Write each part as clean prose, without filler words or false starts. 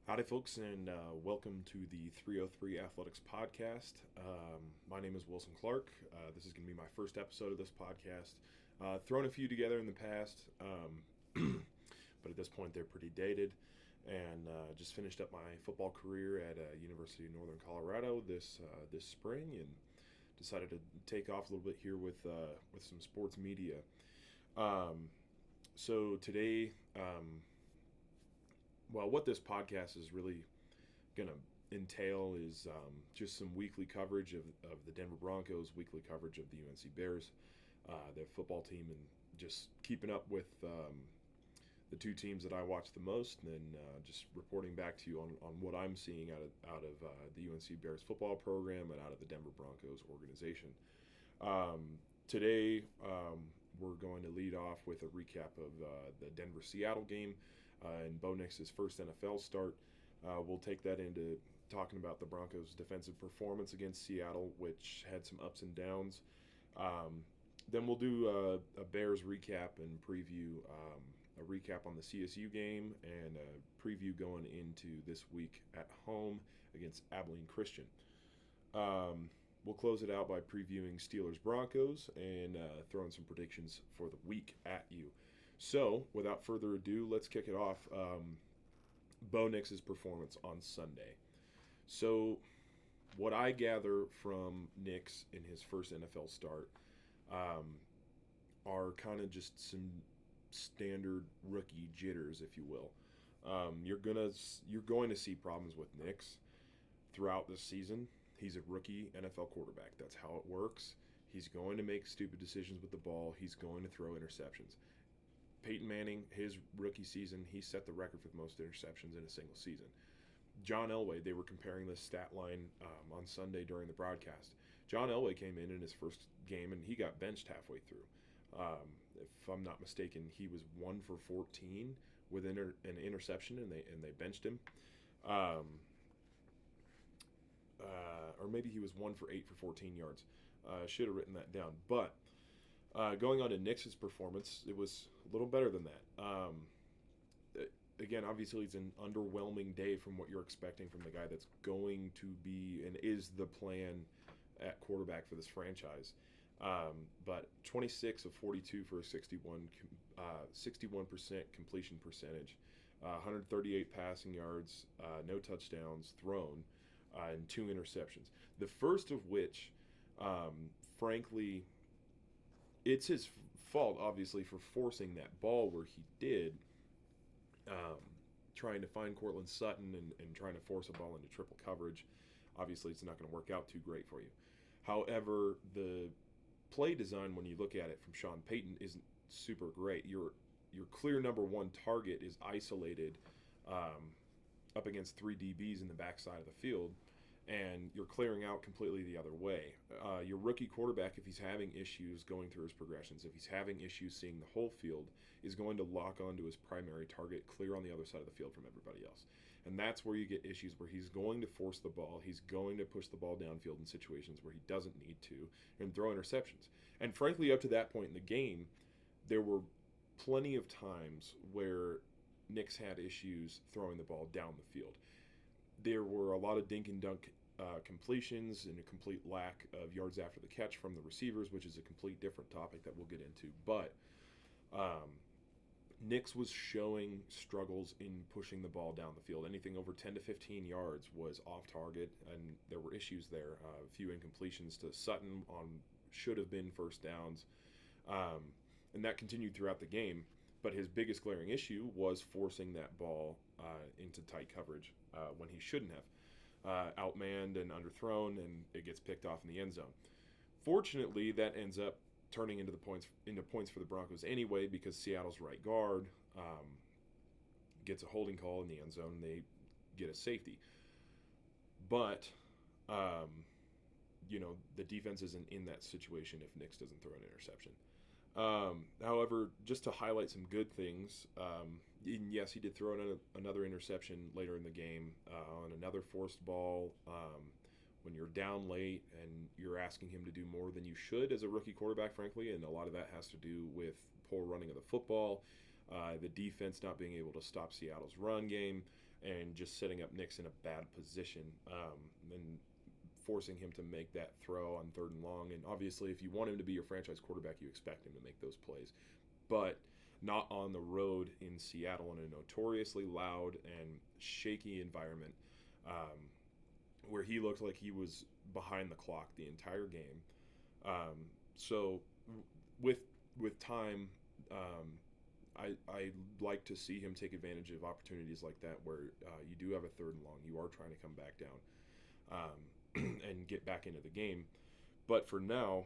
Howdy, folks, and welcome to the 303 Athletics Podcast. My name is Wilson Clark. This is going to be my first episode of this podcast. Thrown a few together in the past, but at this point they're pretty dated. And just finished up my football career at University of Northern Colorado this spring, and decided to take off a little bit here with some sports media. So today. Well, what this podcast is really going to entail is just some weekly coverage of the Denver Broncos, weekly coverage of the UNC Bears, their football team, and just keeping up with the two teams that I watch the most, and then just reporting back to you on what I'm seeing out of the UNC Bears football program and out of the Denver Broncos organization. Today, we're going to lead off with a recap of the Denver-Seattle game and Bo Nix's first NFL start. We'll take that into talking about the Broncos' defensive performance against Seattle, which had some ups and downs. Then we'll do a Bears recap and preview, a recap on the CSU game and a preview going into this week at home against Abilene Christian. We'll close it out by previewing Steelers Broncos and throwing some predictions for the week at you. So, without further ado, let's kick it off. Bo Nix's performance on Sunday. So, what I gather from Nix in his first NFL start are kind of just some standard rookie jitters, if you will. You're going to see problems with Nix throughout this season. He's a rookie NFL quarterback. That's how it works. He's going to make stupid decisions with the ball. He's going to throw interceptions. Peyton Manning, his rookie season, he set the record for the most interceptions in a single season. John Elway, they were comparing this stat line on Sunday during the broadcast. John Elway came in his first game, and he got benched halfway through. If I'm not mistaken, he was 1 for 14 with an interception, and they benched him. Or maybe he was 1 for 8 for 14 yards. Should have written that down. But going on to Nix's performance, it was a little better than that. Again, obviously it's an underwhelming day from what you're expecting from the guy that's going to be and is the plan at quarterback for this franchise. But 26 of 42 for a 61% completion percentage, 138 passing yards, no touchdowns thrown, and 2 interceptions. The first of which, frankly, it's his fault, obviously, for forcing that ball where he did, trying to find Cortland Sutton and trying to force a ball into triple coverage. Obviously, it's not going to work out too great for you. However, the play design, when you look at it from Sean Payton, isn't super great. Your clear number one target is isolated up against 3 DBs in the backside of the field, and you're clearing out completely the other way. Your rookie quarterback, if he's having issues going through his progressions, if he's having issues seeing the whole field, is going to lock onto his primary target clear on the other side of the field from everybody else. And that's where you get issues where he's going to force the ball, he's going to push the ball downfield in situations where he doesn't need to, and throw interceptions. And frankly, up to that point in the game, there were plenty of times where Nix had issues throwing the ball down the field. There were a lot of dink and dunk completions and a complete lack of yards after the catch from the receivers, which is a complete different topic that we'll get into. But Nix was showing struggles in pushing the ball down the field. Anything over 10 to 15 yards was off target, and there were issues there. A few incompletions to Sutton on should have been first downs, and that continued throughout the game. But his biggest glaring issue was forcing that ball into tight coverage when he shouldn't have. Outmanned and underthrown, and it gets picked off in the end zone. Fortunately, that ends up turning into points for the Broncos anyway, because Seattle's right guard gets a holding call in the end zone, and they get a safety. But the defense isn't in that situation if Nix doesn't throw an interception. However, just to highlight some good things, yes, he did throw another interception later in the game on another forced ball. When you're down late and you're asking him to do more than you should as a rookie quarterback, frankly, and a lot of that has to do with poor running of the football, the defense not being able to stop Seattle's run game, and just setting up Nix in a bad position, and forcing him to make that throw on 3rd and long. And obviously, if you want him to be your franchise quarterback, you expect him to make those plays. But not on the road in Seattle in a notoriously loud and shaky environment, where he looked like he was behind the clock the entire game. So with time, I like to see him take advantage of opportunities like that where you do have a 3rd and long, you are trying to come back down and get back into the game. But for now,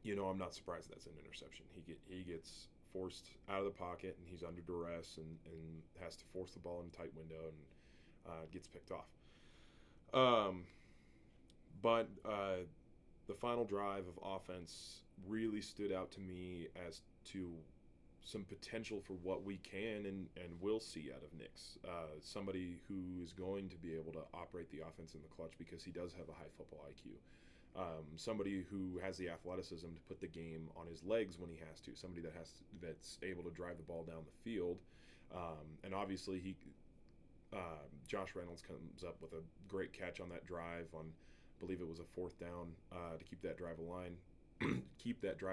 I'm not surprised that's an interception. He gets forced out of the pocket, and he's under duress and has to force the ball in a tight window, and gets picked off. But the final drive of offense really stood out to me as to some potential for what we can and will see out of Nix. Somebody who is going to be able to operate the offense in the clutch because he does have a high football IQ. Somebody who has the athleticism to put the game on his legs when he has to. Somebody that's able to drive the ball down the field. And obviously Josh Reynolds comes up with a great catch on that drive on, I believe it was a 4th down, to keep that drive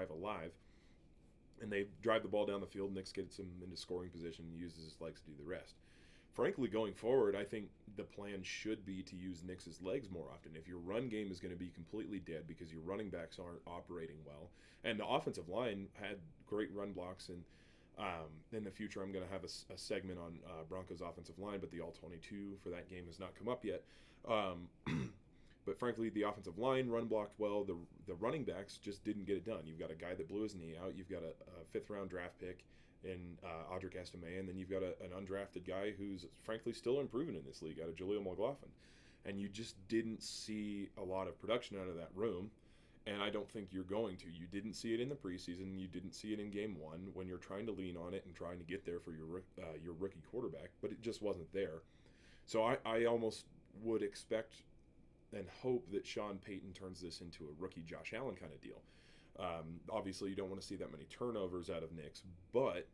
alive. And they drive the ball down the field. Nix gets him into scoring position and uses his legs to do the rest. Frankly, going forward, I think the plan should be to use Nix's legs more often. If your run game is going to be completely dead because your running backs aren't operating well, and the offensive line had great run blocks, and in the future I'm going to have a segment on Broncos offensive line, but the All-22 for that game has not come up yet. But frankly, the offensive line run blocked well. The running backs just didn't get it done. You've got a guy that blew his knee out. You've got a 5th-round draft pick in Audric Estime, and then you've got an undrafted guy who's frankly still improving in this league out of Jaleel McLaughlin. And you just didn't see a lot of production out of that room, and I don't think you're going to. You didn't see it in the preseason. You didn't see it in Game 1 when you're trying to lean on it and trying to get there for your rookie quarterback, but it just wasn't there. So I almost would expect and hope that Sean Payton turns this into a rookie Josh Allen kind of deal. Obviously, you don't want to see that many turnovers out of Nix, but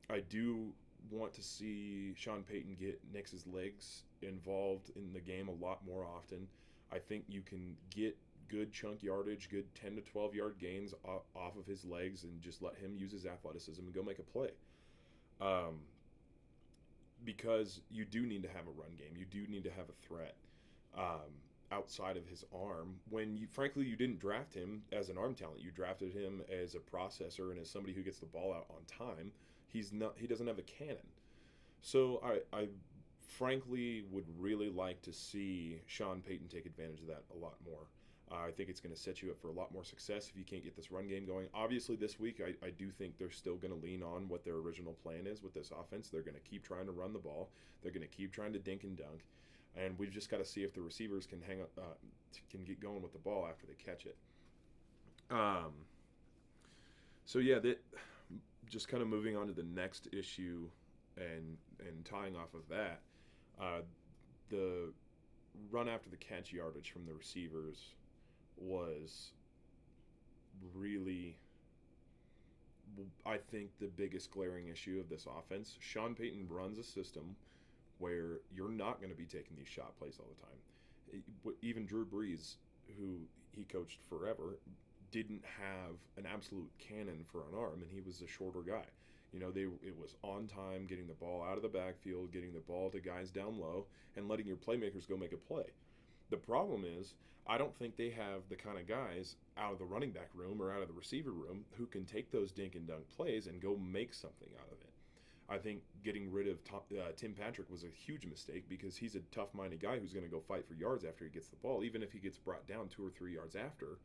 I do want to see Sean Payton get Nix's legs involved in the game a lot more often. I think you can get good chunk yardage, good 10 to 12 yard gains off of his legs, and just let him use his athleticism and go make a play. Because you do need to have a run game. You do need to have a threat. Outside of his arm, when you didn't draft him as an arm talent. You drafted him as a processor and as somebody who gets the ball out on time. He doesn't have a cannon. So I frankly would really like to see Sean Payton take advantage of that a lot more. I think it's going to set you up for a lot more success if you can't get this run game going. Obviously, this week, I do think they're still going to lean on what their original plan is with this offense. They're going to keep trying to run the ball. They're going to keep trying to dink and dunk. And we've just got to see if the receivers can can get going with the ball after they catch it. So yeah, that just kind of moving on to the next issue and tying off of that, the run after the catch yardage from the receivers was really, I think, the biggest glaring issue of this offense. Sean Payton runs a system where you're not going to be taking these shot plays all the time. Even Drew Brees, who he coached forever, didn't have an absolute cannon for an arm, and he was a shorter guy. It was on time, getting the ball out of the backfield, getting the ball to guys down low, and letting your playmakers go make a play. The problem is, I don't think they have the kind of guys out of the running back room or out of the receiver room who can take those dink and dunk plays and go make something out of it. I think getting rid of Tim Patrick was a huge mistake because he's a tough-minded guy who's going to go fight for yards after he gets the ball. Even if he gets brought down 2 or 3 yards after,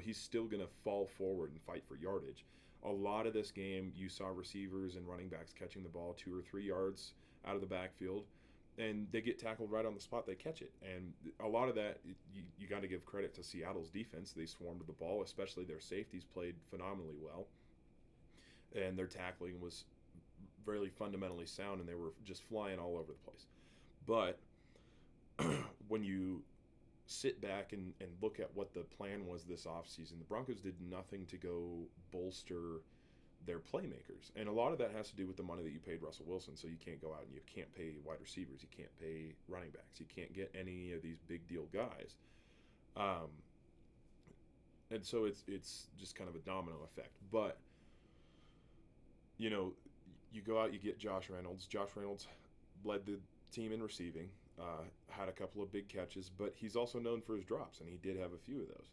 he's still going to fall forward and fight for yardage. A lot of this game, you saw receivers and running backs catching the ball 2 or 3 yards out of the backfield, and they get tackled right on the spot. They catch it. And a lot of that, you got to give credit to Seattle's defense. They swarmed the ball, especially their safeties played phenomenally well, and their tackling was really fundamentally sound, and they were just flying all over the place. But when you sit back and look at what the plan was this offseason, the Broncos did nothing to go bolster they're playmakers. And a lot of that has to do with the money that you paid Russell Wilson. So you can't go out and you can't pay wide receivers. You can't pay running backs. You can't get any of these big deal guys. And so it's just kind of a domino effect. But, you know, you go out, you get Josh Reynolds. Josh Reynolds led the team in receiving, had a couple of big catches, but he's also known for his drops, and he did have a few of those.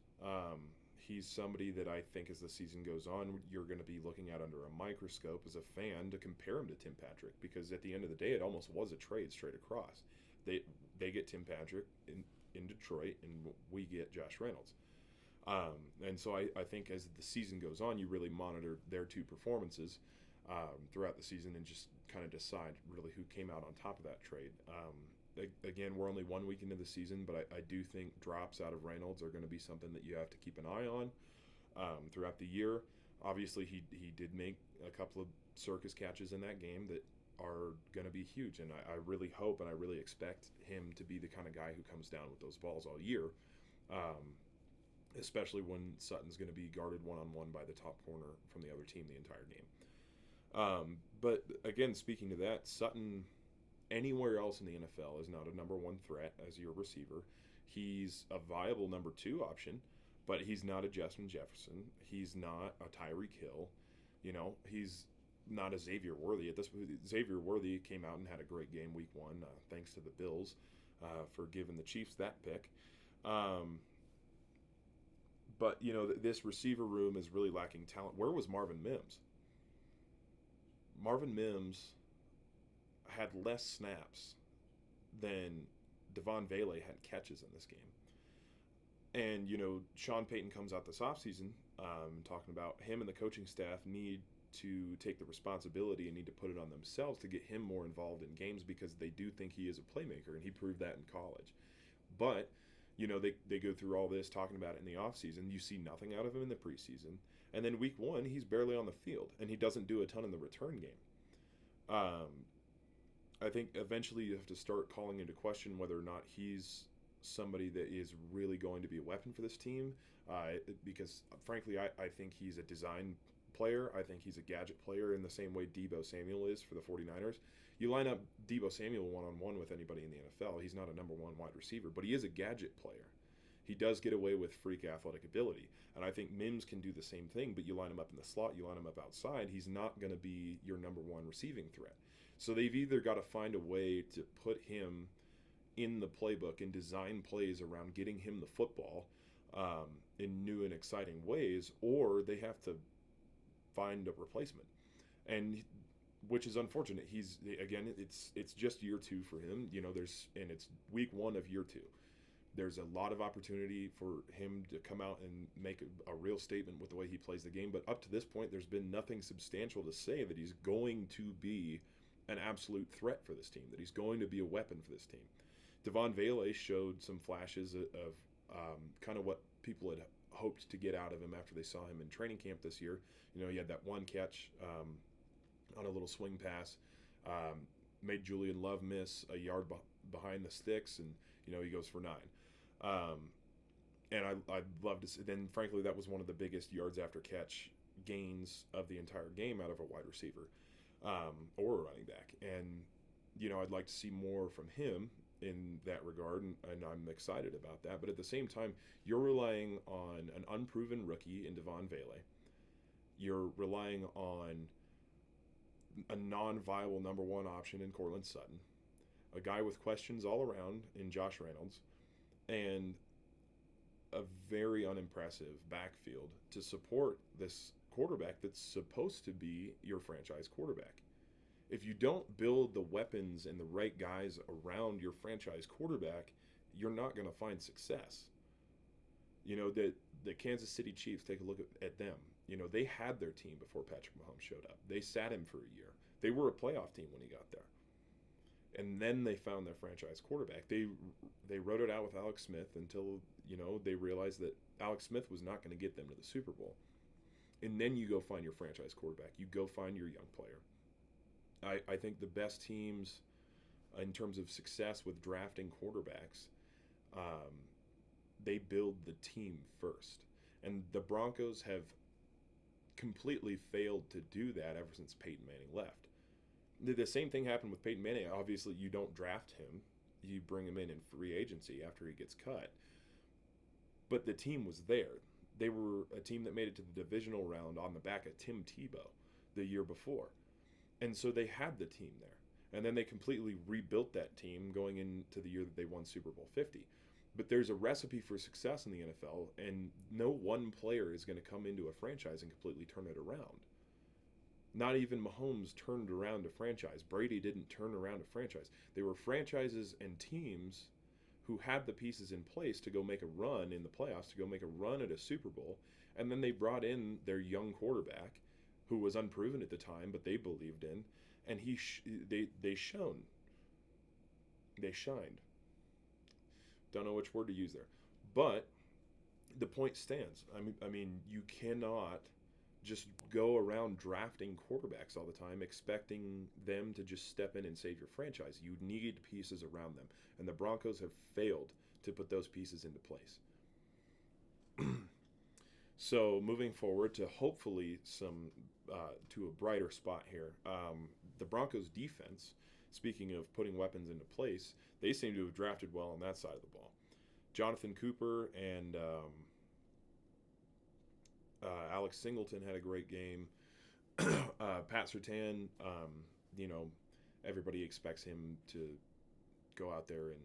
He's somebody that I think as the season goes on, you're going to be looking at under a microscope as a fan to compare him to Tim Patrick, because at the end of the day, it almost was a trade straight across. They get Tim Patrick in Detroit, and we get Josh Reynolds. And so I think as the season goes on, you really monitor their two performances throughout the season and just kind of decide really who came out on top of that trade. Again, we're only 1 week into the season, but I do think drops out of Reynolds are going to be something that you have to keep an eye on throughout the year. Obviously, he did make a couple of circus catches in that game that are going to be huge, and I really hope and I really expect him to be the kind of guy who comes down with those balls all year. Especially when Sutton's going to be guarded one-on-one by the top corner from the other team the entire game. But again, speaking to that, Sutton, anywhere else in the NFL, is not a number one threat as your receiver. He's a viable number two option, but he's not a Justin Jefferson. He's not a Tyreek Hill. You know, he's not a Xavier Worthy. Xavier Worthy came out and had a great game week 1, thanks to the Bills for giving the Chiefs that pick. But, you know, this receiver room is really lacking talent. Where was Marvin Mims? Marvin Mims had less snaps than Devon Vele had catches in this game. And, you know, Sean Payton comes out this offseason talking about him and the coaching staff need to take the responsibility and need to put it on themselves to get him more involved in games because they do think he is a playmaker, and he proved that in college. But, you know, they go through all this talking about it in the offseason. You see nothing out of him in the preseason. And then week 1, he's barely on the field, and he doesn't do a ton in the return game. I think eventually you have to start calling into question whether or not he's somebody that is really going to be a weapon for this team. Because, frankly, I think he's a design player. I think he's a gadget player in the same way Deebo Samuel is for the 49ers. You line up Deebo Samuel one-on-one with anybody in the NFL, he's not a number one wide receiver, but he is a gadget player. He does get away with freak athletic ability. And I think Mims can do the same thing, but you line him up in the slot, you line him up outside, he's not going to be your number one receiving threat. So they've either got to find a way to put him in the playbook and design plays around getting him the football in new and exciting ways, or they have to find a replacement. And which is unfortunate. It's just year 2 for him. You know, it's week 1 of year 2. There's a lot of opportunity for him to come out and make a real statement with the way he plays the game. But up to this point, there's been nothing substantial to say that he's going to be an absolute threat for this team, that he's going to be a weapon for this team. Devon Vele showed some flashes of kind of what people had hoped to get out of him after they saw him in training camp this year. You know, he had that one catch on a little swing pass, made Julian Love miss a yard behind the sticks, and, you know, he goes for 9. And I'd love to see, then frankly, that was one of the biggest yards after catch gains of the entire game out of a wide receiver or a running back. And, you know, I'd like to see more from him in that regard, and I'm excited about that. But at the same time, you're relying on an unproven rookie in Devon Vele. You're relying on a non-viable number one option in Cortland Sutton, a guy with questions all around in Josh Reynolds, and a very unimpressive backfield to support this quarterback that's supposed to be your franchise quarterback. If you don't build the weapons and the right guys around your franchise quarterback, you're not going to find success. You know, the Kansas City Chiefs, take a look at them. You know, they had their team before Patrick Mahomes showed up. They sat him for a year. They were a playoff team when he got there. And then they found their franchise quarterback. They wrote it out with Alex Smith until, you know, they realized that Alex Smith was not going to get them to the Super Bowl. And then you go find your franchise quarterback. You go find your young player. I think the best teams in terms of success with drafting quarterbacks, they build the team first. And the Broncos have completely failed to do that ever since Peyton Manning left. The same thing happened with Peyton Manning. Obviously, you don't draft him. You bring him in free agency after he gets cut. But the team was there. They were a team that made it to the divisional round on the back of Tim Tebow the year before. And so they had the team there. And then they completely rebuilt that team going into the year that they won Super Bowl 50. But there's a recipe for success in the NFL, and no one player is going to come into a franchise and completely turn it around. Not even Mahomes turned around a franchise. Brady didn't turn around a franchise. They were franchises and teams who had the pieces in place to go make a run in the playoffs, to go make a run at a Super Bowl, and then they brought in their young quarterback, who was unproven at the time, but they believed in, and they shined. Don't know which word to use there, but the point stands. I mean, you cannot just go around drafting quarterbacks all the time, expecting them to just step in and save your franchise. You need pieces around them, and the Broncos have failed to put those pieces into place. So moving forward to hopefully to a brighter spot here, the Broncos defense. Speaking of putting weapons into place, they seem to have drafted well on that side of the ball. Jonathan Cooper and Alex Singleton had a great game. Pat Surtain, everybody expects him to go out there and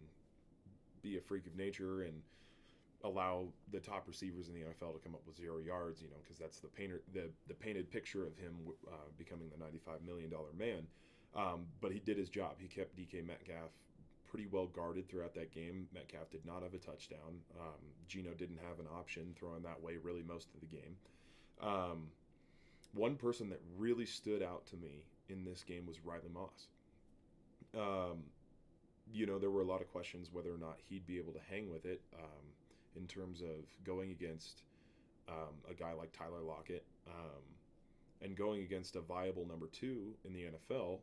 be a freak of nature and allow the top receivers in the NFL to come up with 0 yards, because that's the painted picture of him becoming the $95 million man. But he did his job. He kept DK Metcalf pretty well guarded throughout that game. Metcalf did not have a touchdown. Geno didn't have an option throwing that way really most of the game. One person that really stood out to me in this game was Riley Moss. There were a lot of questions whether or not he'd be able to hang with it in terms of going against a guy like Tyler Lockett and going against a viable number 2 in the NFL,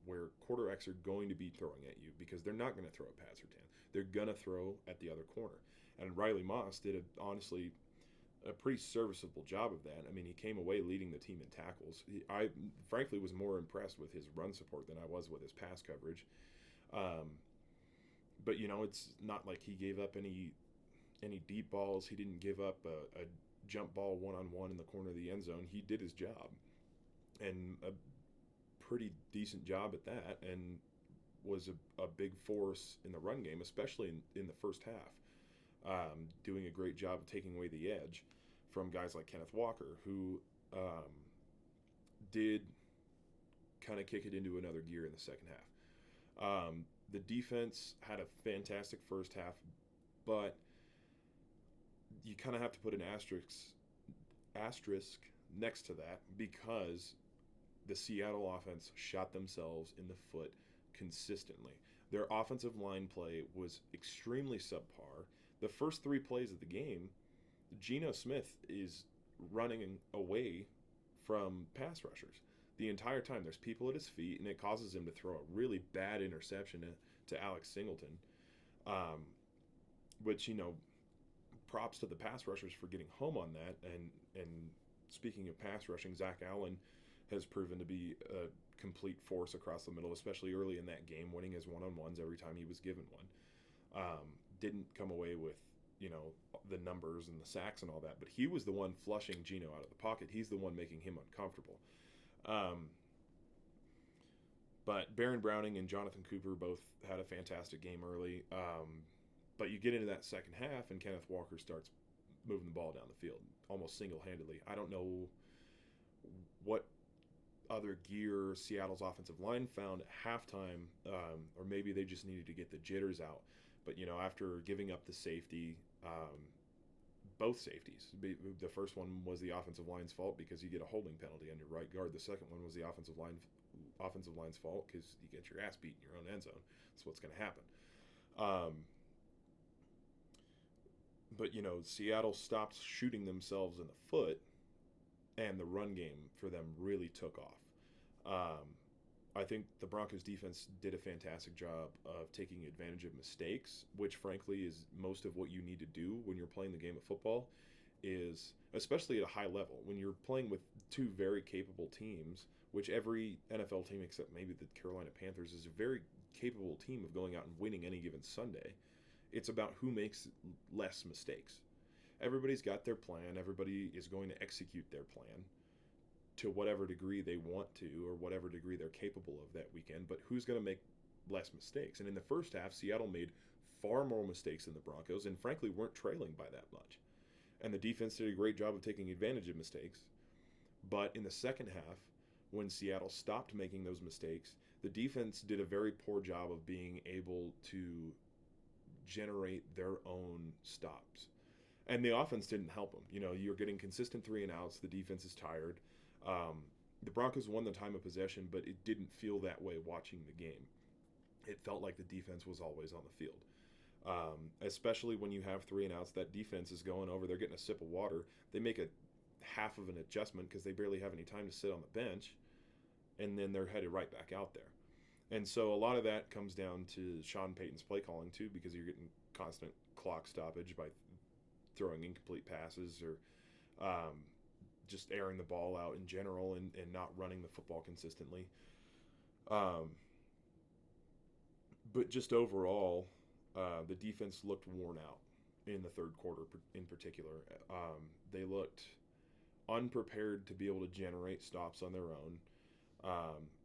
where quarterbacks are going to be throwing at you because they're not going to throw at Pat Surtain. They're going to throw at the other corner. And Riley Moss did, honestly, a pretty serviceable job of that. I mean, he came away leading the team in tackles. I frankly was more impressed with his run support than I was with his pass coverage. But, it's not like he gave up any deep balls. He didn't give up a jump ball one-on-one in the corner of the end zone. He did his job, and a pretty decent job at that, and was a big force in the run game, especially in the first half, doing a great job of taking away the edge from guys like Kenneth Walker, who did kind of kick it into another gear in the second half. The defense had a fantastic first half, but you kind of have to put an asterisk next to that because the Seattle offense shot themselves in the foot consistently. Their offensive line play was extremely subpar. The first 3 plays of the game, Geno Smith is running away from pass rushers. The entire time there's people at his feet, and it causes him to throw a really bad interception to Alex Singleton, which, props to the pass rushers for getting home on that. And speaking of pass rushing, Zach Allen has proven to be a complete force across the middle, especially early in that game, winning his one-on-ones every time he was given one. Didn't come away with, the numbers and the sacks and all that, but he was the one flushing Geno out of the pocket. He's the one making him uncomfortable. But Baron Browning and Jonathan Cooper both had a fantastic game early. But you get into that second half, and Kenneth Walker starts moving the ball down the field almost single-handedly. I don't know what other gear Seattle's offensive line found at halftime, or maybe they just needed to get the jitters out. But, after giving up the safety, both safeties, the first one was the offensive line's fault because you get a holding penalty on your right guard. The second one was the offensive line's fault because you get your ass beat in your own end zone. That's what's going to happen. But, Seattle stopped shooting themselves in the foot, and the run game for them really took off. I think the Broncos defense did a fantastic job of taking advantage of mistakes, which, frankly, is most of what you need to do when you're playing the game of football. is, especially at a high level, when you're playing with two very capable teams, which every NFL team except maybe the Carolina Panthers is a very capable team of going out and winning any given Sunday. It's about who makes less mistakes. Everybody's got their plan. Everybody is going to execute their plan to whatever degree they want to or whatever degree they're capable of that weekend. But who's going to make less mistakes? And in the first half, Seattle made far more mistakes than the Broncos and frankly weren't trailing by that much. And the defense did a great job of taking advantage of mistakes. But in the second half, when Seattle stopped making those mistakes, the defense did a very poor job of being able to generate their own stops. And the offense didn't help them. You're getting consistent 3 and outs. The defense is tired. The Broncos won the time of possession, but it didn't feel that way watching the game. It felt like the defense was always on the field. Especially when you have 3 and outs, that defense is going over. They're getting a sip of water. They make a half of an adjustment because they barely have any time to sit on the bench, and then they're headed right back out there. And so a lot of that comes down to Sean Payton's play calling too, because you're getting constant clock stoppage by throwing incomplete passes or just airing the ball out in general and not running the football consistently. But just overall, the defense looked worn out in the third quarter in particular. They looked unprepared to be able to generate stops on their own.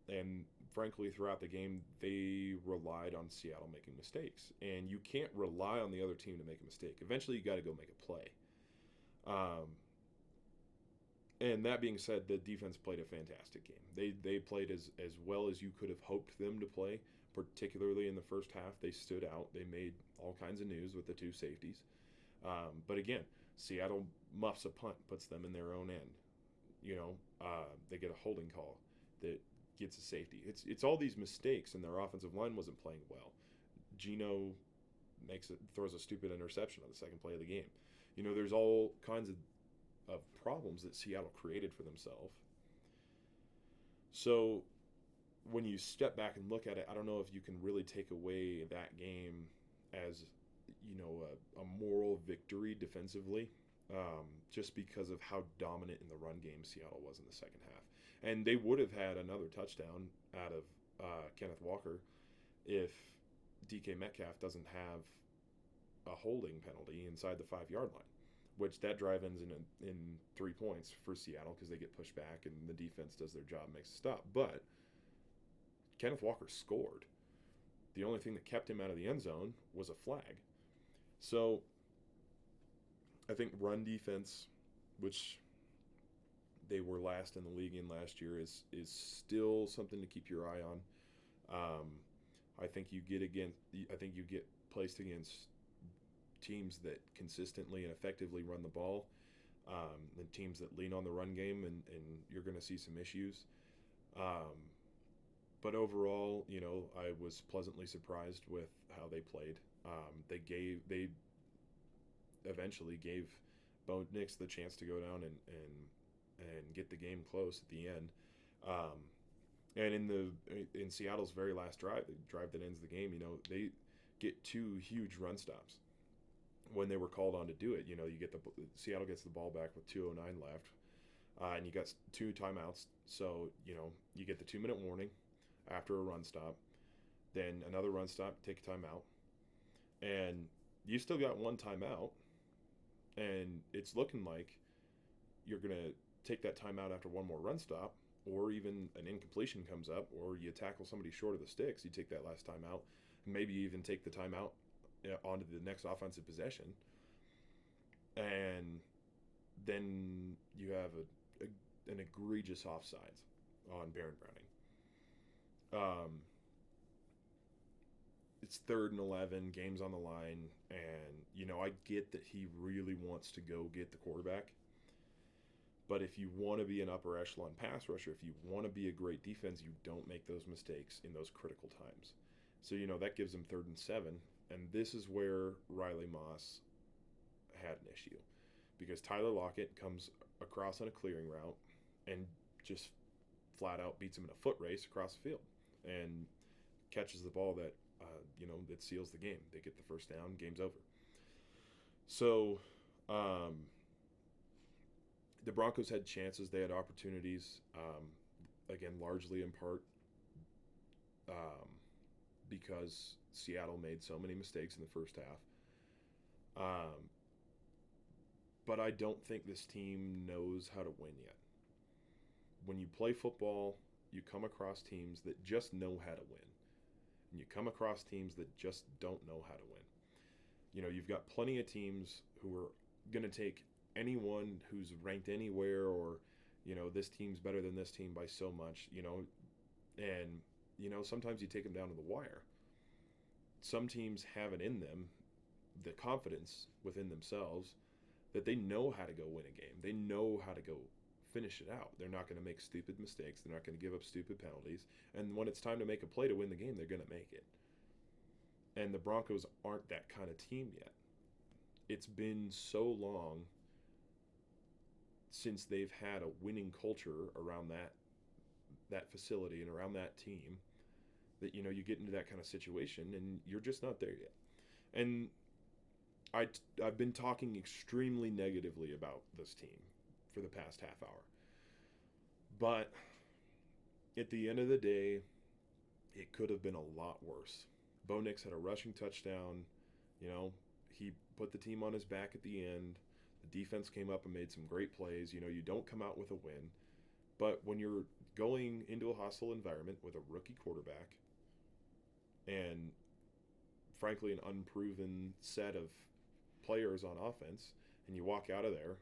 And frankly, throughout the game, they relied on Seattle making mistakes. And you can't rely on the other team to make a mistake. Eventually, you got to go make a play. And that being said, the defense played a fantastic game. They played as well as you could have hoped them to play, particularly in the first half. They stood out. They made all kinds of news with the 2 safeties. But again, Seattle muffs a punt, puts them in their own end. They get a holding call that gets a safety. It's all these mistakes, and their offensive line wasn't playing well. Geno throws a stupid interception on the second play of the game. There's all kinds of problems that Seattle created for themselves. So when you step back and look at it, I don't know if you can really take away that game as a moral victory defensively, just because of how dominant in the run game Seattle was in the second half. And they would have had another touchdown out of Kenneth Walker if DK Metcalf doesn't have a holding penalty inside the 5-yard line, which that drive ends in 3 points for Seattle because they get pushed back and the defense does their job, makes a stop. But Kenneth Walker scored. The only thing that kept him out of the end zone was a flag. So I think run defense, which they were last in the league in last year, is still something to keep your eye on. I think you get placed against teams that consistently and effectively run the ball, and teams that lean on the run game, and you're going to see some issues. But overall, I was pleasantly surprised with how they played. They eventually gave Bo Nix the chance to go down and get the game close at the end. And in Seattle's very last drive, the drive that ends the game, they get 2 huge run stops when they were called on to do it. Seattle gets the ball back with 2:09 left, and you got 2 timeouts. So you get the 2-minute warning after a run stop, then another run stop, take a timeout, and you still got 1 timeout, and it's looking like you're going to take that timeout after 1 more run stop, or even an incompletion comes up, or you tackle somebody short of the sticks, you take that last timeout, maybe even take the timeout onto the next offensive possession, and then you have an egregious offsides on Baron Browning. It's 3rd and 11, game's on the line, and I get that he really wants to go get the quarterback, but if you want to be an upper echelon pass rusher, if you want to be a great defense, you don't make those mistakes in those critical times. So that gives him 3rd and 7, and this is where Riley Moss had an issue, because Tyler Lockett comes across on a clearing route and just flat out beats him in a foot race across the field and catches the ball that that seals the game. They get the first down, game's over. So The Broncos had chances, they had opportunities, again, largely in part um, because Seattle made so many mistakes in the first half. But I don't think this team knows how to win yet. When you play football, you come across teams that just know how to win. And you come across teams that just don't know how to win. You know, you've got plenty of teams who are going to take anyone who's ranked anywhere, or, you know, this team's better than this team by so much, you know, and, you know, sometimes you take them down to the wire. Some teams have it in them, the confidence within themselves, that they know how to go win a game. They know how to go finish it out. They're not going to make stupid mistakes. They're not going to give up stupid penalties. And when it's time to make a play to win the game, they're going to make it. And the Broncos aren't that kind of team yet. It's been so long since they've had a winning culture around that facility and around that team that, you know, you get into that kind of situation and you're just not there yet. And I've been talking extremely negatively about this team for the past half hour. But at the end of the day, it could have been a lot worse. Bo Nix had a rushing touchdown. You know, he put the team on his back at the end. The defense came up and made some great plays. You know, you don't come out with a win. But when you're going into a hostile environment with a rookie quarterback and, frankly, an unproven set of players on offense, and you walk out of there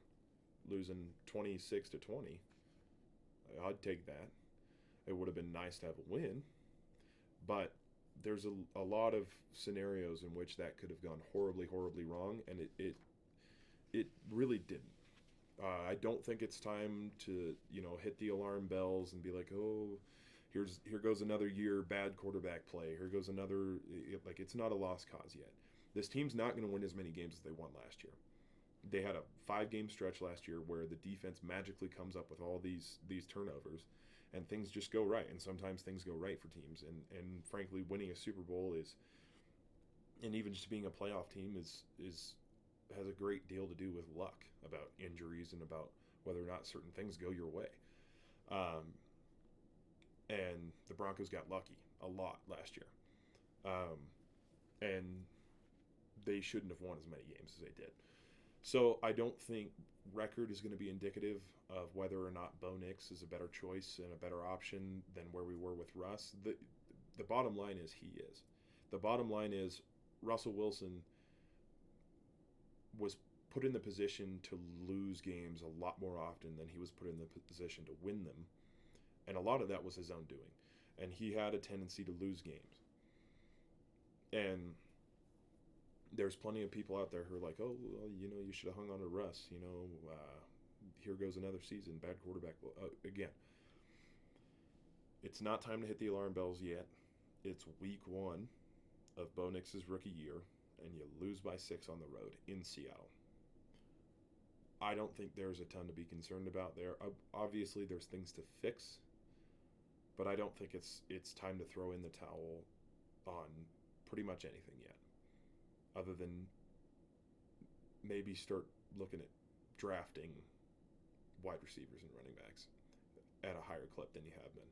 losing 26-20, I'd take that. It would have been nice to have a win, but there's a lot of scenarios in which that could have gone horribly, horribly wrong, and it really didn't. I don't think it's time to, you know, hit the alarm bells and be like, oh, here goes another year bad quarterback play. Here goes another, like, it's not a lost cause yet. This team's not going to win as many games as they won last year. They had a 5-game stretch last year where the defense magically comes up with all these turnovers, and things just go right. And sometimes things go right for teams. And frankly, winning a Super Bowl and even just being a playoff team has a great deal to do with luck, about injuries and about whether or not certain things go your way. And the Broncos got lucky a lot last year. And they shouldn't have won as many games as they did. So I don't think record is going to be indicative of whether or not Bo Nix is a better choice and a better option than where we were with Russ. The bottom line is he is. The bottom line is Russell Wilson was put in the position to lose games a lot more often than he was put in the position to win them. And a lot of that was his own doing. And he had a tendency to lose games. And there's plenty of people out there who are like, oh, well, you know, you should have hung on to Russ. You know, here goes another season, bad quarterback. Again, it's not time to hit the alarm bells yet. It's week 1 of Bo Nix's rookie year, and you lose by 6 on the road in Seattle. I don't think there's a ton to be concerned about there. Obviously, there's things to fix, but I don't think it's time to throw in the towel on pretty much anything yet, other than maybe start looking at drafting wide receivers and running backs at a higher clip than you have been.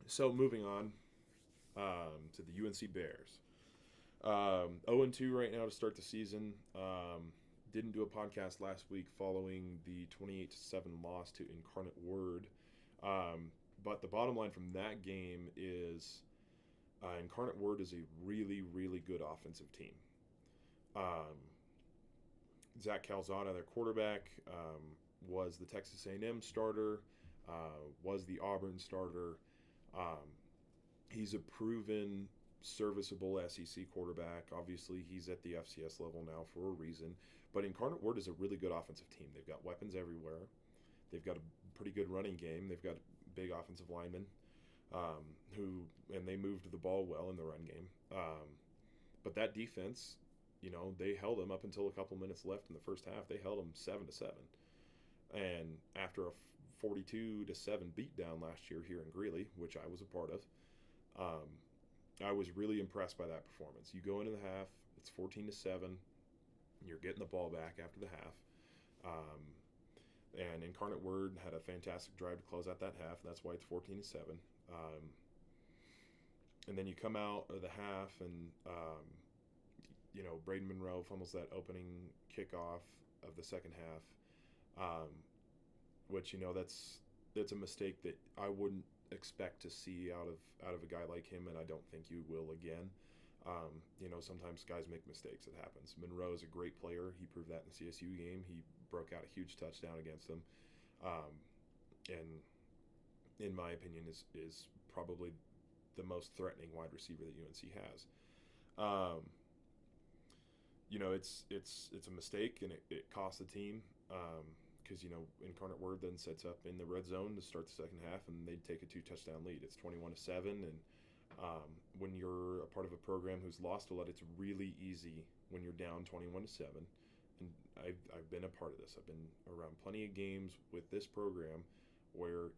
So moving on to the UNC Bears. 0-2 right now to start the season. Didn't do a podcast last week following the 28-7 loss to Incarnate Word. But the bottom line from that game is Incarnate Word is a really, really good offensive team. Zach Calzada, their quarterback, was the Texas A&M starter, was the Auburn starter. He's a proven, serviceable SEC quarterback. Obviously, he's at the FCS level now for a reason. But Incarnate Word is a really good offensive team. They've got weapons everywhere. They've got a pretty good running game. They've got big offensive linemen and they moved the ball well in the run game. But that defense, you know, they held them up until a couple minutes left in the first half. They held them 7-7. And after a 42-7 beatdown last year here in Greeley, which I was a part of, I was really impressed by that performance. You go into the half, it's 14-7. You're getting the ball back after the half. And Incarnate Word had a fantastic drive to close out that half. And that's why it's 14-7. And then you come out of the half, and Braden Monroe fumbles that opening kickoff of the second half, which that's a mistake that I wouldn't expect to see out of a guy like him, and I don't think you will again. Sometimes guys make mistakes. It happens. Monroe is a great player. He proved that in the CSU game. He broke out a huge touchdown against them, and in my opinion is probably the most threatening wide receiver that UNC has. It's a mistake, and it cost the team because Incarnate Word then sets up in the red zone to start the second half, and they'd take a 2-touchdown lead. It's 21-7, and when you're a part of a program who's lost a lot, it's really easy when you're down 21-7. And I've been a part of this. I've been around plenty of games with this program where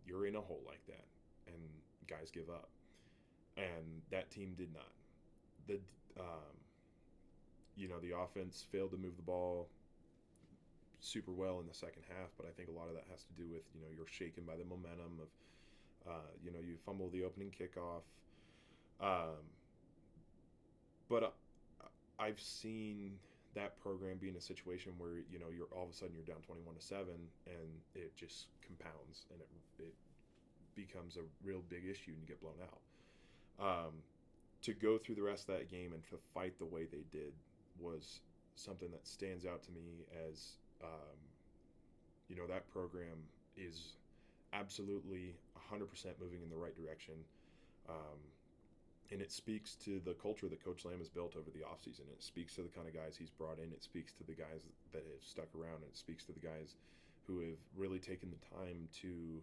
you're in a hole like that, and guys give up, and that team did not. The offense failed to move the ball super well in the second half, but I think a lot of that has to do with you're shaken by the momentum of you fumble the opening kickoff, but I've seen that program be in a situation where you're all of a sudden you're down 21-7, and it just compounds, and it becomes a real big issue, and you get blown out. To go through the rest of that game and to fight the way they did was something that stands out to me as that program is absolutely 100% moving in the right direction, and it speaks to the culture that Coach Lamb has built over the offseason. It speaks to the kind of guys he's brought in. It speaks to the guys that have stuck around, and it speaks to the guys who have really taken the time to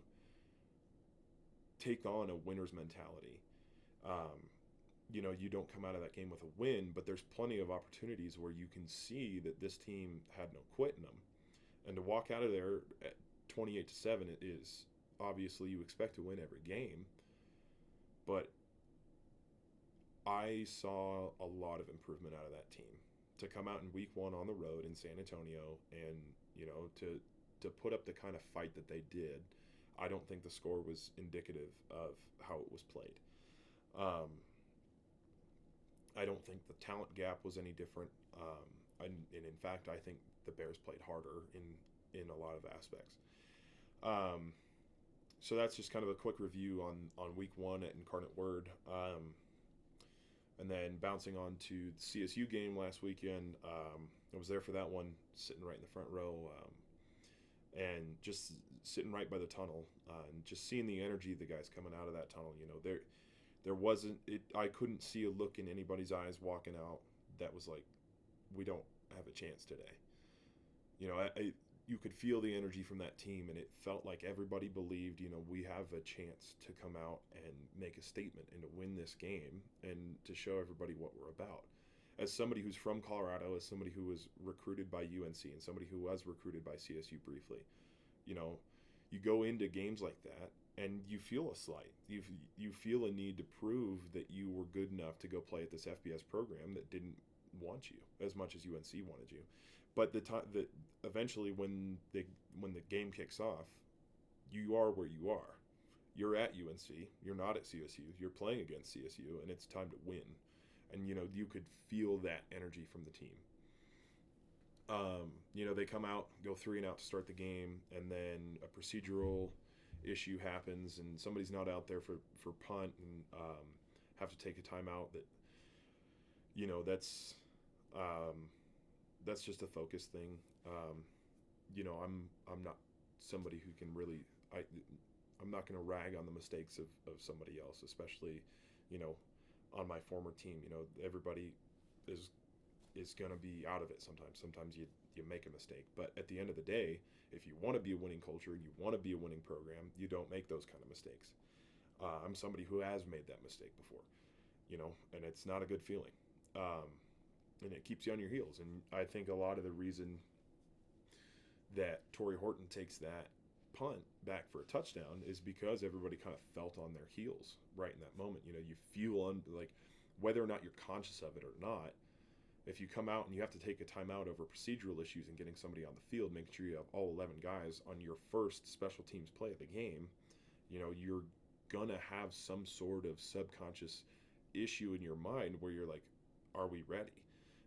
take on a winner's mentality. You don't come out of that game with a win, but there's plenty of opportunities where you can see that this team had no quit in them. And to walk out of there at 28-7, it is obviously you expect to win every game, but I saw a lot of improvement out of that team. To come out in week 1 on the road in San Antonio and, to put up the kind of fight that they did, I don't think the score was indicative of how it was played. I don't think the talent gap was any different. And in fact, I think the Bears played harder in a lot of aspects. So that's just kind of a quick review on week 1 at Incarnate Word. And then bouncing on to the CSU game last weekend, I was there for that one, sitting right in the front row, and just sitting right by the tunnel, and just seeing the energy of the guys coming out of that tunnel. There wasn't it. I couldn't see a look in anybody's eyes walking out that was like, we don't have a chance today. You could feel the energy from that team, and it felt like everybody believed, we have a chance to come out and make a statement and to win this game and to show everybody what we're about. As somebody who's from Colorado, as somebody who was recruited by UNC, and somebody who was recruited by CSU briefly, you go into games like that and you feel a slight. You feel a need to prove that you were good enough to go play at this FBS program that didn't want you as much as UNC wanted you. But that eventually, when the game kicks off, you are where you are. You're at UNC. You're not at CSU. You're playing against CSU, and it's time to win. And you could feel that energy from the team. They come out, go 3-and-out to start the game, and then a procedural issue happens, and somebody's not out there for punt, and have to take a timeout. That's just a focus thing. I'm not somebody who can really. I'm not going to rag on the mistakes of somebody else, especially on my former team. Everybody is going to be out of it sometimes. Sometimes you make a mistake, but at the end of the day, if you want to be a winning culture and you want to be a winning program, you don't make those kind of mistakes. I'm somebody who has made that mistake before, and it's not a good feeling. And it keeps you on your heels. And I think a lot of the reason that Torrey Horton takes that punt back for a touchdown is because everybody kind of felt on their heels right in that moment. You feel like whether or not you're conscious of it or not, if you come out and you have to take a timeout over procedural issues and getting somebody on the field, making sure you have all 11 guys on your first special teams play of the game, you're gonna have some sort of subconscious issue in your mind where you're like, are we ready?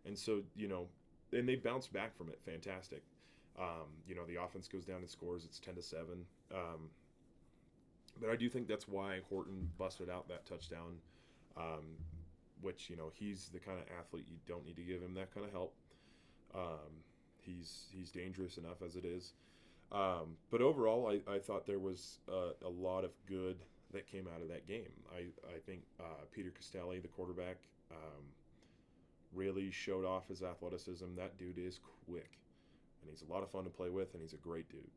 And so, and they bounce back from it fantastic. The offense goes down and scores. It's 10-7. But I do think that's why Horton busted out that touchdown, which, he's the kind of athlete you don't need to give him that kind of help. He's dangerous enough as it is. But overall, I thought there was a lot of good that came out of that game. I think Peter Costelli, the quarterback, really showed off his athleticism. That dude is quick, and he's a lot of fun to play with, and he's a great dude.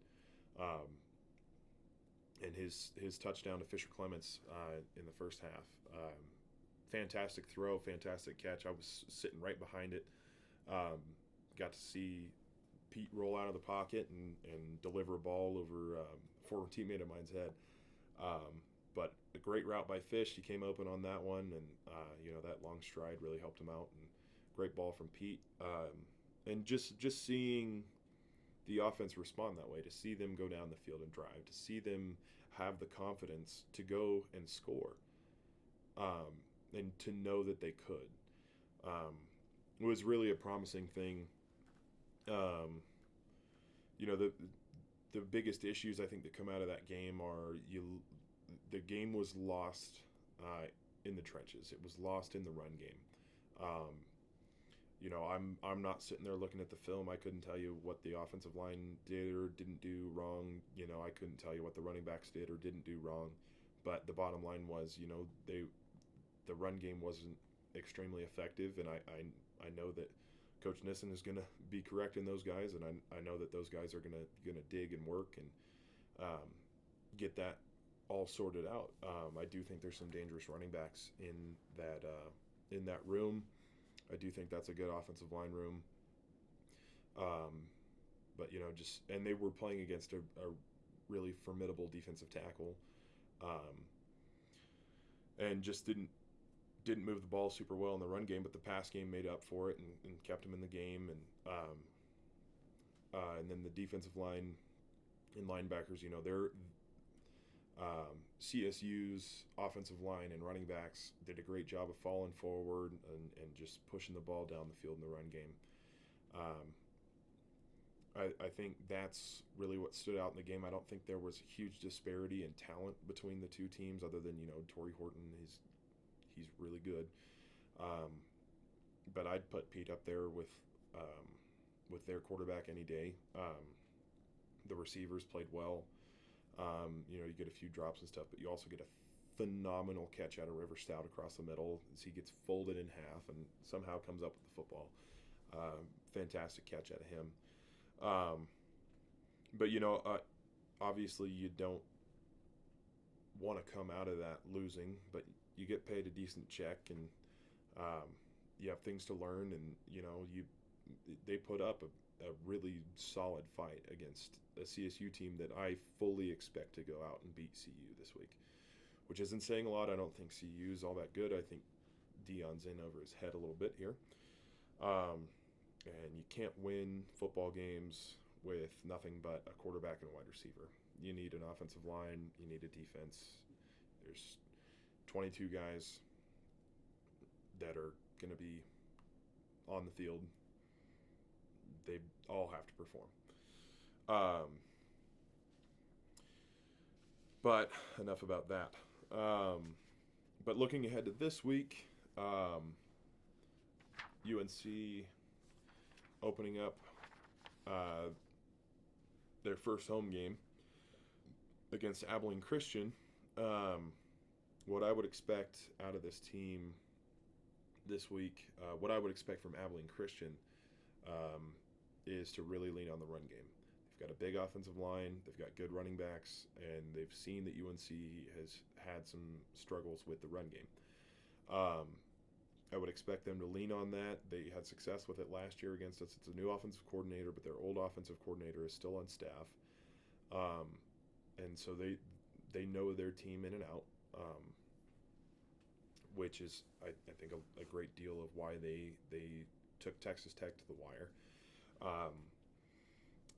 And his touchdown to Fisher Clements in the first half, fantastic throw, fantastic catch. I was sitting right behind it. Got to see Pete roll out of the pocket and deliver a ball over a former teammate of mine's head. But a great route by Fish. He came open on that one, and that long stride really helped him out. And great ball from Pete. And just seeing the offense respond that way, to see them go down the field and drive, to see them have the confidence to go and score, and to know that they could, was really a promising thing. The biggest issues I think that come out of that game are the game was lost in the trenches. It was lost in the run game. I'm not sitting there looking at the film. I couldn't tell you what the offensive line did or didn't do wrong. I couldn't tell you what the running backs did or didn't do wrong. But the bottom line was, the run game wasn't extremely effective, and I know that Coach Nissen is going to be correcting those guys, and I know that those guys are going to dig and work and get that all sorted out. I do think there's some dangerous running backs in that room. I do think that's a good offensive line room. But and they were playing against a really formidable defensive tackle, and just didn't move the ball super well in the run game, but the pass game made up for it and kept them in the game. And then the defensive line and linebackers, they're CSU's offensive line and running backs did a great job of falling forward and just pushing the ball down the field in the run game. I think that's really what stood out in the game. I don't think there was a huge disparity in talent between the two teams, other than Torrey Horton. He's really good, but I'd put Pete up there with their quarterback any day. The receivers played well. You get a few drops and stuff, but you also get a phenomenal catch out of River Stout across the middle as he gets folded in half and somehow comes up with the football. Fantastic catch out of him. But obviously you don't want to come out of that losing, but you get paid a decent check, and you have things to learn, and they put up a really solid fight against a CSU team that I fully expect to go out and beat CU this week, which isn't saying a lot. I don't think CU is all that good. I think Dion's in over his head a little bit here. And you can't win football games with nothing but a quarterback and a wide receiver. You need an offensive line. You need a defense. There's 22 guys that are going to be on the field. They all have to perform. But enough about that. But looking ahead to this week, UNC opening up their first home game against Abilene Christian. What I would expect out of this team this week, what I would expect from Abilene Christian is to really lean on the run game. They've got a big offensive line, they've got good running backs, and they've seen that UNC has had some struggles with the run game. I would expect them to lean on that. They had success with it last year against us. It's a new offensive coordinator, but their old offensive coordinator is still on staff. And so they know their team in and out, which is, I think, a great deal of why they took Texas Tech to the wire. Um,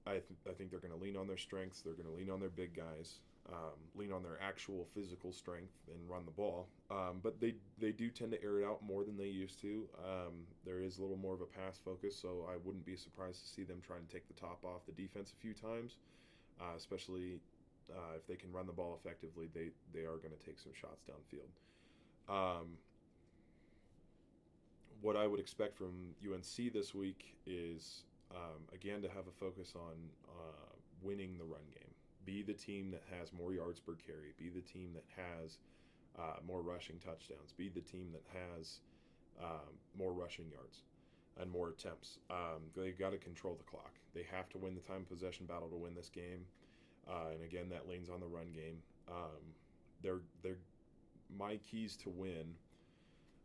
I think they're going to lean on their strengths. They're going to lean on their big guys, lean on their actual physical strength and run the ball. But they do tend to air it out more than they used to. There is a little more of a pass focus, so I wouldn't be surprised to see them try and take the top off the defense a few times, especially if they can run the ball effectively. They are going to take some shots downfield. What I would expect from UNC this week is, again, to have a focus on winning the run game. Be the team that has more yards per carry. Be the team that has more rushing touchdowns. Be the team that has more rushing yards and more attempts. They've got to control the clock. They have to win the time possession battle to win this game. And again, that leans on the run game. They're my keys to win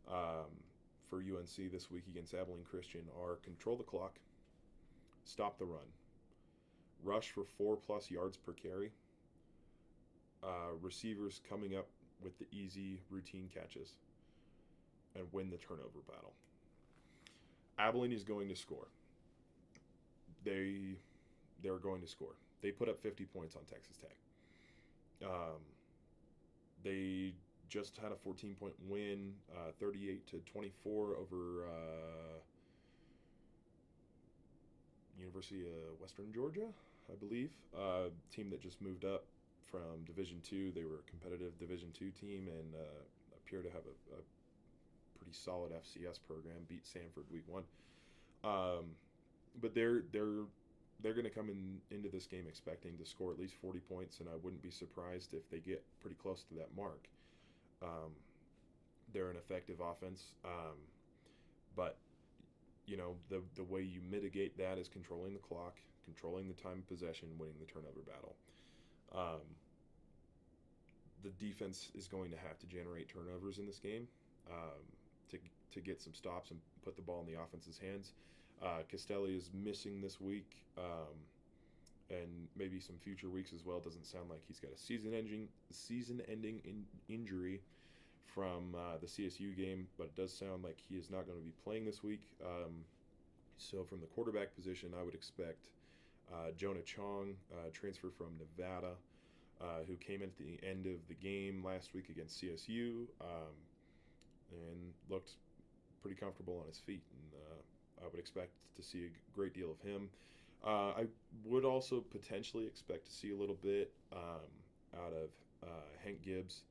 for UNC this week against Abilene Christian are control the clock, stop the run, rush for 4+ yards per carry, receivers coming up with the easy routine catches, and win the turnover battle. Abilene is going to score. They're going to score. They put up 50 points on Texas Tech. They just had a 14-point win, 38-24 over University of Western Georgia, I believe. Team that just moved up from Division II. They were a competitive Division II team and appear to have a pretty solid FCS program. Beat Samford week 1. But they're going to come into this game expecting to score at least 40 points, and I wouldn't be surprised if they get pretty close to that mark. They're an effective offense, but the way you mitigate that is controlling the clock, controlling the time of possession, winning the turnover battle. The defense is going to have to generate turnovers in this game to get some stops and put the ball in the offense's hands. Castelli is missing this week, and maybe some future weeks as well. Doesn't sound like he's got a season-ending injury from the CSU game, but it does sound like he is not going to be playing this week. So from the quarterback position, I would expect Jonah Chong, transfer from Nevada, who came in at the end of the game last week against CSU and looked pretty comfortable on his feet. And I would expect to see a great deal of him. I would also potentially expect to see a little bit out of Hank Gibbs,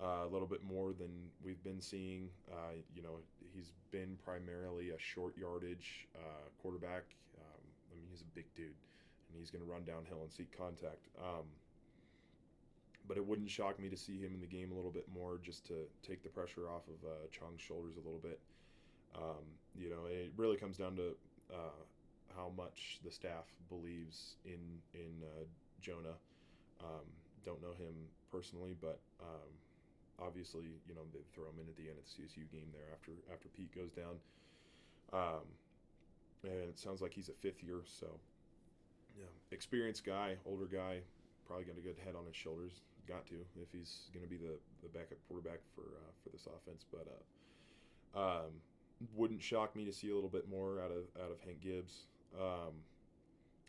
a little bit more than we've been seeing. He's been primarily a short yardage quarterback. He's a big dude, and he's going to run downhill and seek contact. But it wouldn't shock me to see him in the game a little bit more, just to take the pressure off of Chong's shoulders a little bit. It really comes down to how much the staff believes in Jonah. Don't know him personally, but obviously, they throw him in at the end of the CSU game there after Pete goes down. And it sounds like he's a fifth year, so experienced guy, older guy, probably got a good head on his shoulders. Got to, if he's going to be the backup quarterback for this offense. But wouldn't shock me to see a little bit more out of Hank Gibbs,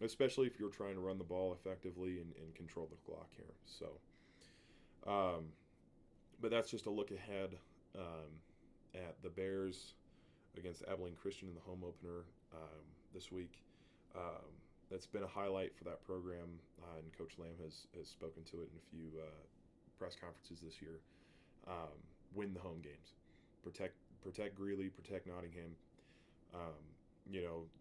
especially if you're trying to run the ball effectively and control the clock here. So, but that's just a look ahead at the Bears against Abilene Christian in the home opener this week. That's been a highlight for that program, and Coach Lamb has spoken to it in a few press conferences this year. Win the home games, protect Greeley, protect Nottingham.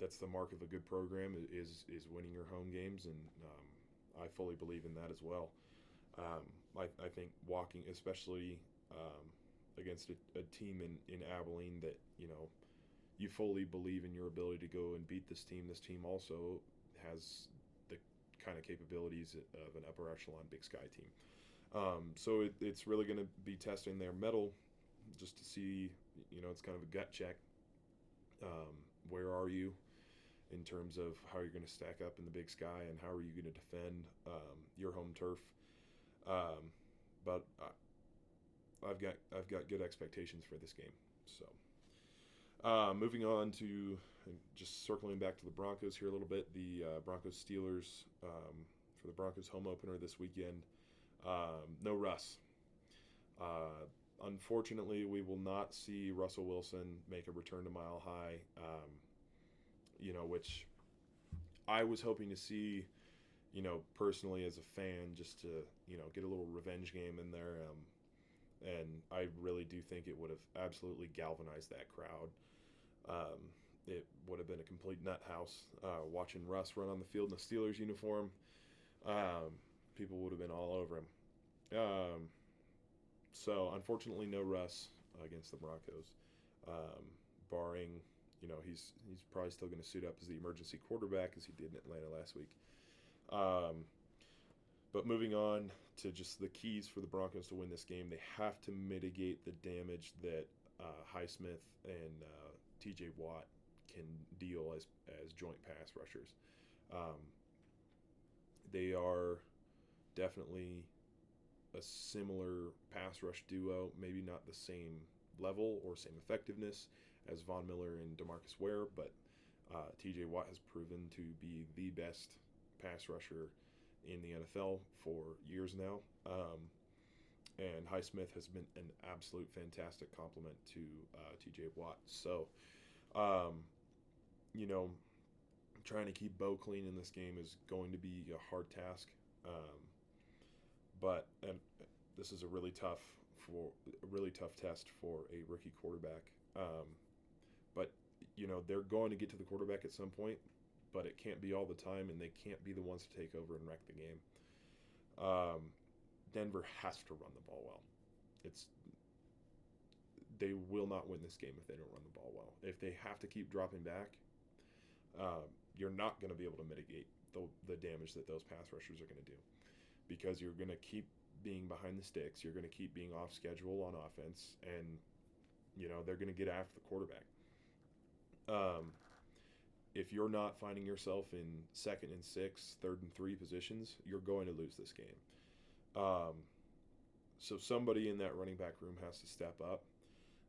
That's the mark of a good program is winning your home games, and I fully believe in that as well. I think walking, especially against a team in Abilene that you fully believe in your ability to go and beat this team. This team also has the kind of capabilities of an upper echelon Big Sky team. So it's really going to be testing their mettle just to see, it's kind of a gut check. Where are you in terms of how you're going to stack up in the Big Sky, and how are you going to defend your home turf? But I've got good expectations for this game. So Moving on to just circling back to the Broncos here a little bit. The Broncos Steelers for the Broncos home opener this weekend. No Russ. Unfortunately, we will not see Russell Wilson make a return to Mile High, which I was hoping to see, personally as a fan, just to, get a little revenge game in there. And I really do think it would have absolutely galvanized that crowd. It would have been a complete nut house watching Russ run on the field in a Steelers uniform. People would have been all over him. So unfortunately, no Russ against the Broncos, barring he's probably still going to suit up as the emergency quarterback as he did in Atlanta last week. But moving on to just the keys for the Broncos to win this game, they have to mitigate the damage that Highsmith and T.J. Watt can deal as joint pass rushers. They are definitely a similar pass rush duo, maybe not the same level or same effectiveness as Von Miller and DeMarcus Ware, but T.J. Watt has proven to be the best pass rusher in the NFL for years now. And Highsmith has been an absolute fantastic complement to T.J. Watt. So, trying to keep Bo clean in this game is going to be a hard task. But this is a really tough test for a rookie quarterback. But they're going to get to the quarterback at some point, but it can't be all the time, and they can't be the ones to take over and wreck the game. Denver has to run the ball well. They will not win this game if they don't run the ball well. If they have to keep dropping back, you're not going to be able to mitigate the damage that those pass rushers are going to do, because you're going to keep being behind the sticks. You're going to keep being off schedule on offense, and they're going to get after the quarterback. If you're not finding yourself in 2nd and 6, 3rd and 3 positions, you're going to lose this game. So somebody in that running back room has to step up.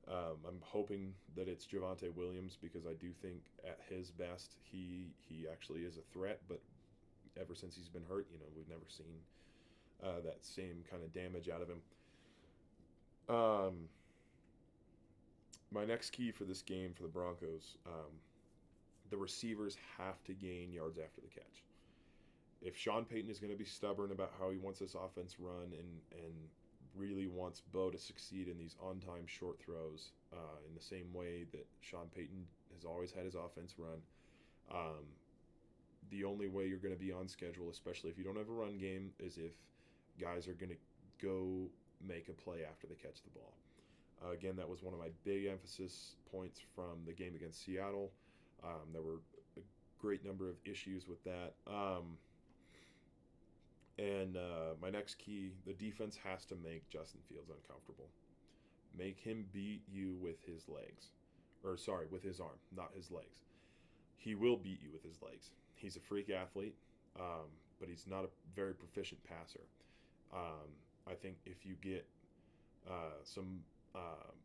I'm hoping that it's Javonte Williams, because I do think at his best he actually is a threat, but ever since he's been hurt, we've never seen that same kind of damage out of him. My next key for this game for the Broncos, the receivers have to gain yards after the catch. If Sean Payton is going to be stubborn about how he wants this offense run and really wants Bo to succeed in these on-time short throws in the same way that Sean Payton has always had his offense run, the only way you're going to be on schedule, especially if you don't have a run game, is if guys are going to go make a play after they catch the ball. Again, that was one of my big emphasis points from the game against Seattle. There were a great number of issues with that. And my next key, the defense has to make Justin Fields uncomfortable. Make him beat you with his legs. With his arm, not his legs. He will beat you with his legs. He's a freak athlete, but he's not a very proficient passer. I think if you get some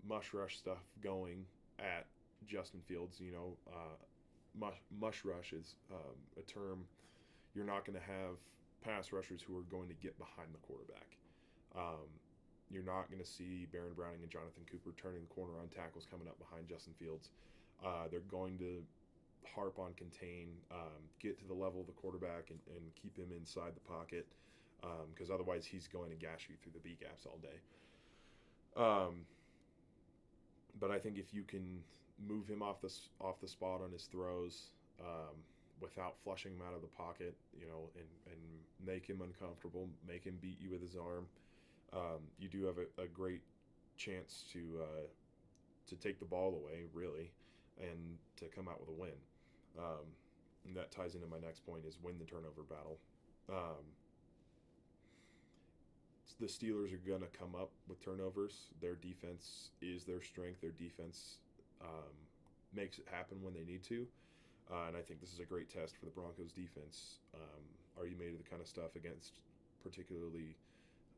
mush rush stuff going at Justin Fields, mush rush is a term. You're not going to have pass rushers who are going to get behind the quarterback. You're not going to see Baron Browning and Jonathan Cooper turning the corner on tackles coming up behind Justin Fields. They're going to harp on contain, get to the level of the quarterback and keep him inside the pocket, because otherwise he's going to gash you through the B gaps all day. But I think if you can move him off the spot on his throws, without flushing him out of the pocket, and make him uncomfortable, make him beat you with his arm, you do have a great chance to take the ball away, really, and to come out with a win. And that ties into my next point, is win the turnover battle. The Steelers are going to come up with turnovers. Their defense is their strength. Their defense makes it happen when they need to. And I think this is a great test for the Broncos defense. Are you made of the kind of stuff against particularly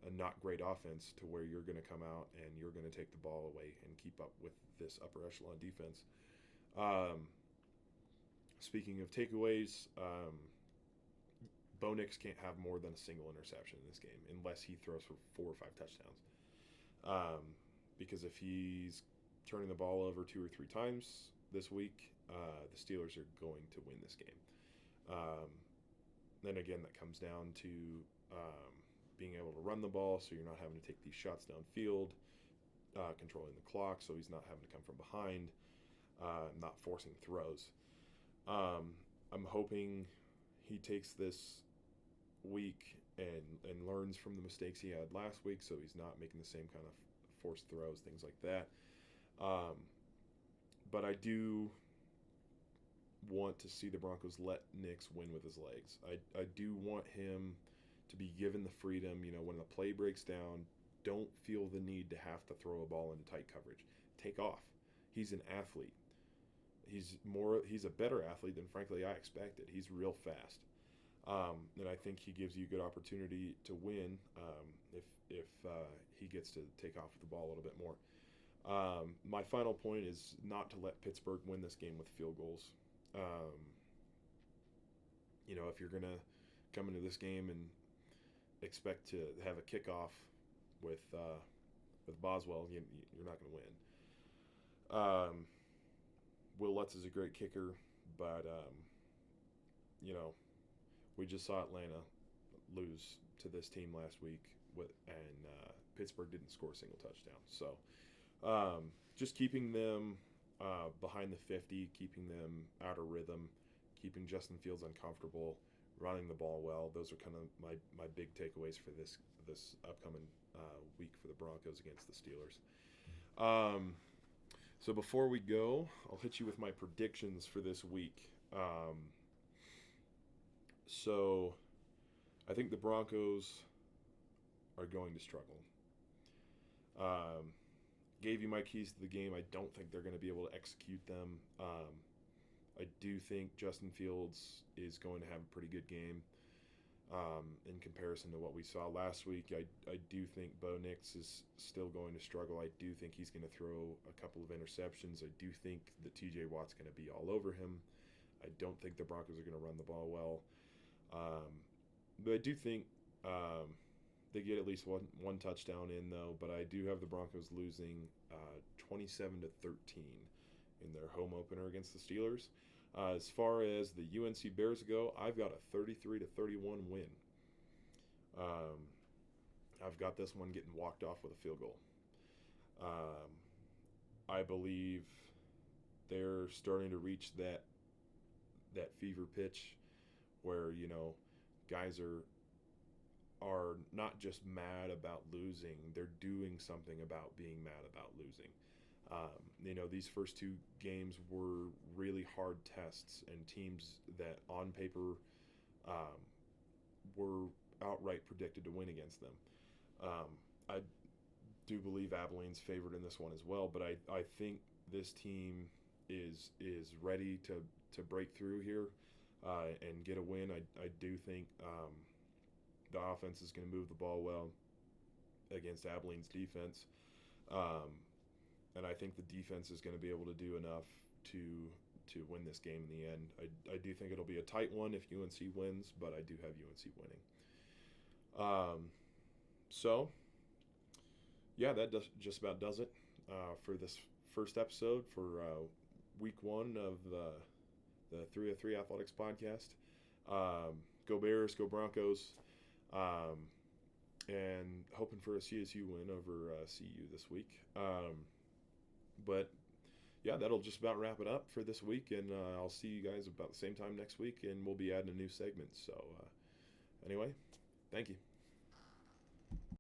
a not great offense to where you're going to come out and you're going to take the ball away and keep up with this upper echelon defense? Speaking of takeaways, Bo Nix can't have more than a single interception in this game unless he throws for 4 or 5 touchdowns. Because if he's turning the ball over 2 or 3 times this week, the Steelers are going to win this game. Then again, that comes down to being able to run the ball, so you're not having to take these shots downfield, controlling the clock, so he's not having to come from behind, not forcing throws. I'm hoping he takes this week and learns from the mistakes he had last week, so he's not making the same kind of forced throws, things like that. But I do want to see the Broncos let Nix win with his legs. I do want him to be given the freedom, when the play breaks down, don't feel the need to have to throw a ball into tight coverage. Take off. He's an athlete. He's a better athlete than frankly I expected. He's real fast. And I think he gives you a good opportunity to win if he gets to take off with the ball a little bit more. My final point is not to let Pittsburgh win this game with field goals. If you're going to come into this game and expect to have a kickoff with Boswell, you're not going to win. Will Lutz is a great kicker, but, we just saw Atlanta lose to this team last week, and Pittsburgh didn't score a single touchdown. So just keeping them behind the 50, keeping them out of rhythm, keeping Justin Fields uncomfortable, running the ball well. Those are kind of my big takeaways for this upcoming week for the Broncos against the Steelers. So before we go, I'll hit you with my predictions for this week. So I think the Broncos are going to struggle. Gave you my keys to the game. I don't think they're going to be able to execute them. I do think Justin Fields is going to have a pretty good game in comparison to what we saw last week. I do think Bo Nix is still going to struggle. I do think he's going to throw a couple of interceptions. I do think that TJ Watt's going to be all over him. I don't think the Broncos are going to run the ball well. But I do think they get at least one touchdown in, though. But I do have the Broncos losing 27-13 in their home opener against the Steelers. As far as the UNC Bears go, I've got a 33-31 win. I've got this one getting walked off with a field goal. I believe they're starting to reach that fever pitch where, guys are not just mad about losing, they're doing something about being mad about losing. These first 2 games were really hard tests, and teams that on paper were outright predicted to win against them. I do believe Abilene's favored in this one as well, but I think this team is ready to break through here and get a win. I do think the offense is going to move the ball well against Abilene's defense. And I think the defense is going to be able to do enough to win this game in the end. I do think it'll be a tight one if UNC wins, but I do have UNC winning. So, yeah, that just about does it for this first episode for week 1 of the 303 Athletics podcast. Go Bears, go Broncos. And hoping for a CSU win over CU this week. But, yeah, that'll just about wrap it up for this week, and I'll see you guys about the same time next week, and we'll be adding a new segment. So, anyway, thank you.